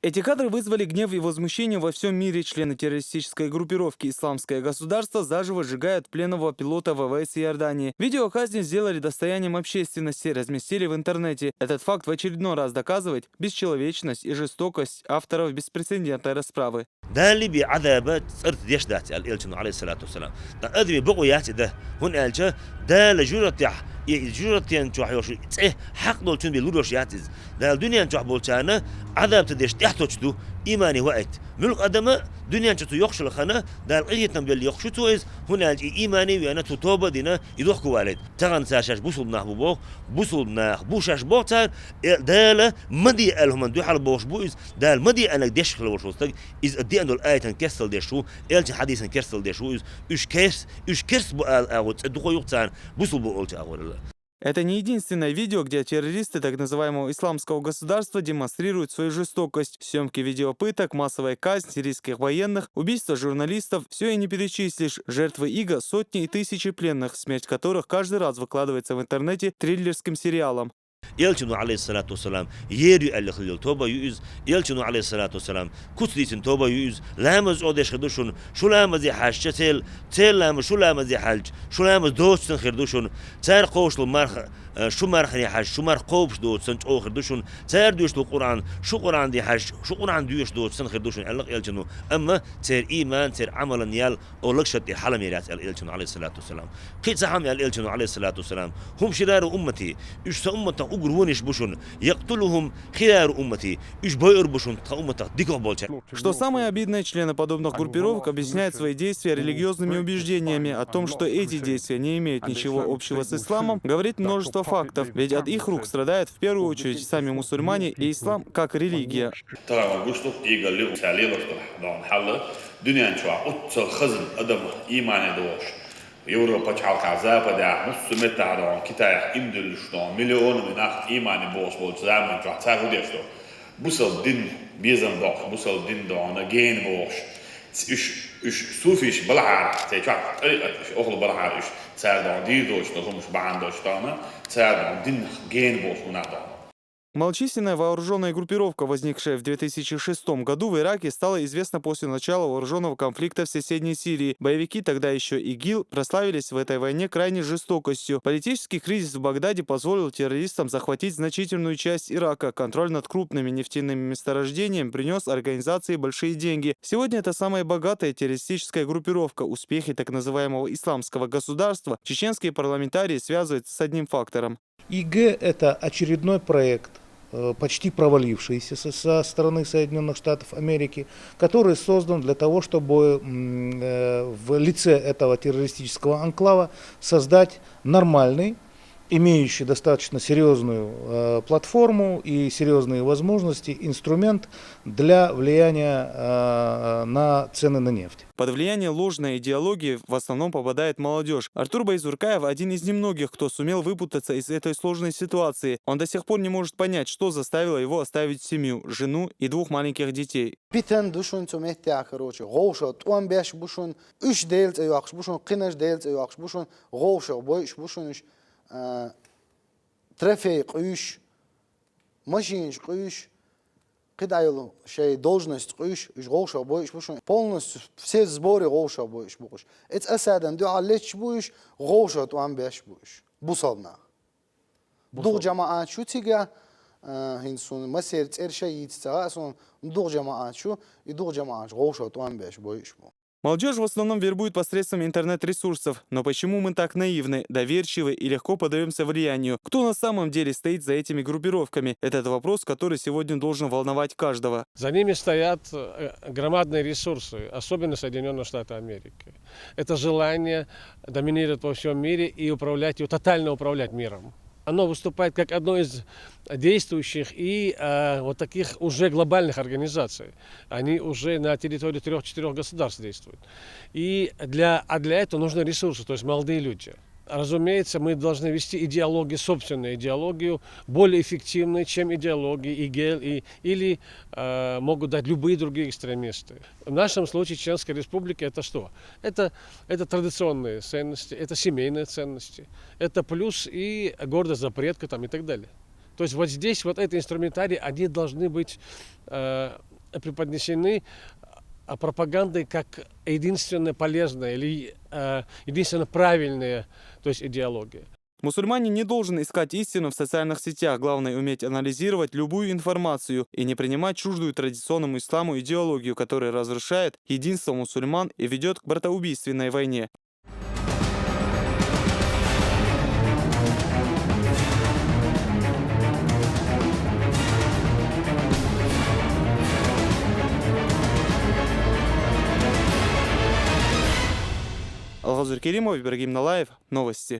Эти кадры вызвали гнев и возмущение во всем мире. Члены террористической группировки «Исламское государство» заживо сжигают пленного пилота ВВС Иордании. Видео о казни сделали достоянием общественности, разместили в интернете. Этот факт в очередной раз доказывает бесчеловечность и жестокость авторов беспрецедентной расправы. ده اللي بعذابه صرت ديش ذات الإلشن عليه الصلاة والسلام. ده أدري بقويات ده هون ألجا ده لجورة جورة ينجح يوش إيه حق دول تون بيلوروش ياتز ده الدنيا ينجح بولشانة عذاب تديش تحتوش إيماني وقت ملك أدمه دنيا ينجح يخش الخنا ده القية تنبيل يخش تويز هون ألجي إيماني وأنا توبة دينا يدوخ كوالد تغن ساشاش بوصل ناه بوخ بوصل ناه بوشاش بوتار ده لا مدي ألهم دو حال بوش بويز ده المدي أنا ديش خلوش وستق إز أدي أنو الآية تنكسل ديشو إلجي حديثا كسل ديشو إش كرس بقال أغوت أدخو يقتان بوصل بقولت أغوت. Это не единственное видео, где террористы так называемого исламского государства демонстрируют свою жестокость. Съемки видеопыток, массовая казнь сирийских военных, убийство журналистов – все и не перечислишь. Жертвы ИГА – сотни и тысячи пленных, смерть которых каждый раз выкладывается в интернете триллерским сериалом. يلشنو عليه الصلاة والسلام يري اللي خليل توبة يؤز يلشنو عليه الصلاة والسلام كتليسن توبة يؤز لامز أودش خدوشون شو لامز يحاج تيل لامز شو لامز يحاج شو لامز دوستن خردوشون تار قوش المرخ شو مرخ يحاج شو مرخ قوبش دوستن أو خردوشون تار دوش القرآن شو قرآن دي حاج شو قرآن دوش دوستن خردوشون الله يلشنو أما تار إيمان تار عمل نيال أو لقشت حلم يرات يلشنو عليه الصلاة والسلام قيت زحم يلشنو عليه الصلاة والسلام هم شرار أمتي إيش أمة يقتلهم خيار أمتي إيش باير بشون أمتك ديكو болча. Что самое обидное, члены подобных группировок объясняют свои действия религиозными убеждениями. О том, что эти действия не имеют ничего общего с исламом, говорит множество фактов. Ведь от их рук страдают в первую очередь сами мусульмане и ислам как религия. Европа чалка запада, мусульмета дон, Китай имдил что, миллионы минах имани бос бол заман жата худешто. Бусал дин безан бок, бусал дин дон, again бос. إيش صوفيش بلعار تيجوا طريقة إيش أخلو بلعار إيش تساعدون ديدوش تهمش بعندوش تانا تساعدون دين جين بوش منادون. Малочисленная вооруженная группировка, возникшая в 2006 году в Ираке, стала известна после начала вооруженного конфликта в соседней Сирии. Боевики, тогда еще ИГИЛ, прославились в этой войне крайней жестокостью. Политический кризис в Багдаде позволил террористам захватить значительную часть Ирака. Контроль над крупными нефтяными месторождениями принес организации большие деньги. Сегодня это самая богатая террористическая группировка. Успехи так называемого исламского государства чеченские парламентарии связывают с одним фактором. ИГ – это очередной проект, почти провалившийся со стороны Соединенных Штатов Америки, который создан для того, чтобы в лице этого террористического анклава создать нормальный, имеющий достаточно серьезную платформу и серьезные возможности, инструмент для влияния на цены на нефть. Под влияние ложной идеологии в основном попадает молодежь. Артур Байзуркаев – один из немногих, кто сумел выпутаться из этой сложной ситуации. Он до сих пор не может понять, что заставило его оставить семью, жену и двух маленьких детей. Трофей قيش ماشينش قيش قدايلو شيء должность قيش إيش غوشة بويش بوشون полностью все сборы غوشة بويش بوش إت أسادن دو عليش بويش غوشة توان بيش بويش بوصلنا دو جماعات شو تيجا هنسون مسير ترشة يتسا أصلا دو جماعات شو يدو جماعات غوشة توان بيش بويش بو. Молодежь в основном вербует посредством интернет-ресурсов. Но почему мы так наивны, доверчивы и легко поддаемся влиянию? Кто на самом деле стоит за этими группировками? Это вопрос, который сегодня должен волновать каждого. За ними стоят громадные ресурсы, особенно Соединенные Штаты Америки. Это желание доминировать во всем мире и управлять, и тотально управлять миром. Оно выступает как одно из действующих и вот таких уже глобальных организаций. Они уже на территории 3-4 государств действуют. И для этого нужны ресурсы, то есть молодые люди. Разумеется, мы должны вести идеологию, собственную идеологию, более эффективную, чем идеологии ИГИЛ или могут дать любые другие экстремисты. В нашем случае Чеченская республика – это что? Это традиционные ценности, это семейные ценности, это плюс и гордость за предка там, и так далее. То есть вот здесь, вот эти инструментарии, они должны быть преподнесены пропагандой как единственная полезная или единственно правильная, то есть идеология. Мусульманин не должен искать истину в социальных сетях, главное уметь анализировать любую информацию и не принимать чуждую традиционному исламу идеологию, которая разрушает единство мусульман и ведет к братоубийственной войне. Алгазур Керимов, Ибрагим Налаев. Новости.